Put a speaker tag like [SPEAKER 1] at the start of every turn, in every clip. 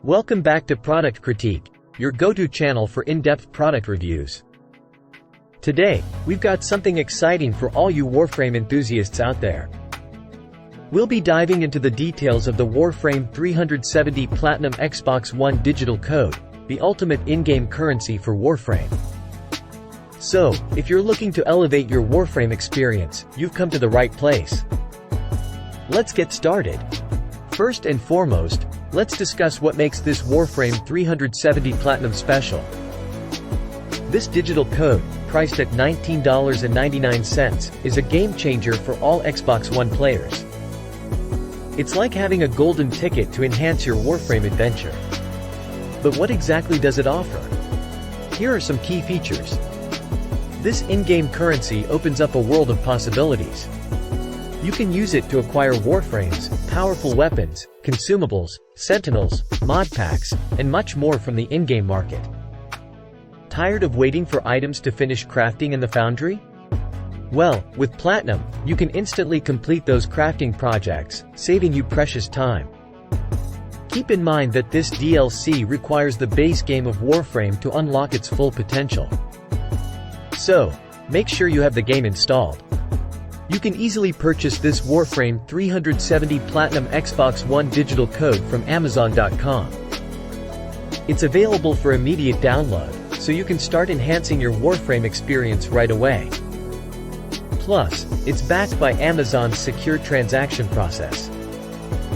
[SPEAKER 1] Welcome back to Product Critique, your go-to channel for in-depth product reviews. Today, we've got something exciting for all you Warframe enthusiasts out there. We'll be diving into the details of the Warframe 370 Platinum Xbox One digital code, the ultimate in-game currency for Warframe. So, if you're looking to elevate your Warframe experience, you've come to the right place. Let's get started. First and foremost, let's discuss what makes this Warframe 370 Platinum special. This digital code, priced at $19.99, is a game changer for all Xbox One players. It's like having a golden ticket to enhance your Warframe adventure. But what exactly does it offer? Here are some key features. This in-game currency opens up a world of possibilities. You can use it to acquire Warframes, powerful weapons, consumables, sentinels, mod packs, and much more from the in-game market. Tired of waiting for items to finish crafting in the foundry? Well, with Platinum, you can instantly complete those crafting projects, saving you precious time. Keep in mind that this DLC requires the base game of Warframe to unlock its full potential. So, make sure you have the game installed. You can easily purchase this Warframe 370 Platinum Xbox One digital code from Amazon.com. It's available for immediate download, so you can start enhancing your Warframe experience right away. Plus, it's backed by Amazon's secure transaction process.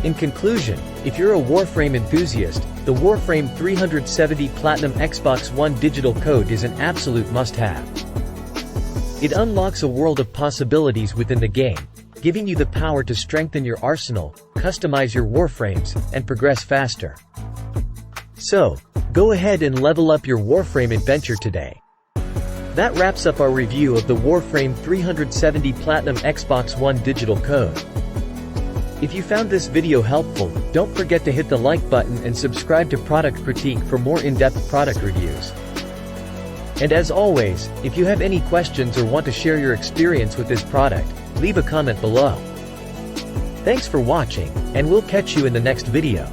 [SPEAKER 1] In conclusion, if you're a Warframe enthusiast, the Warframe 370 Platinum Xbox One digital code is an absolute must-have. It unlocks a world of possibilities within the game, giving you the power to strengthen your arsenal, customize your Warframes, and progress faster. So, go ahead and level up your Warframe adventure today. That wraps up our review of the Warframe 370 Platinum Xbox One digital code. If you found this video helpful, don't forget to hit the like button and subscribe to Product Critique for more in-depth product reviews. And as always, if you have any questions or want to share your experience with this product, leave a comment below. Thanks for watching, and we'll catch you in the next video.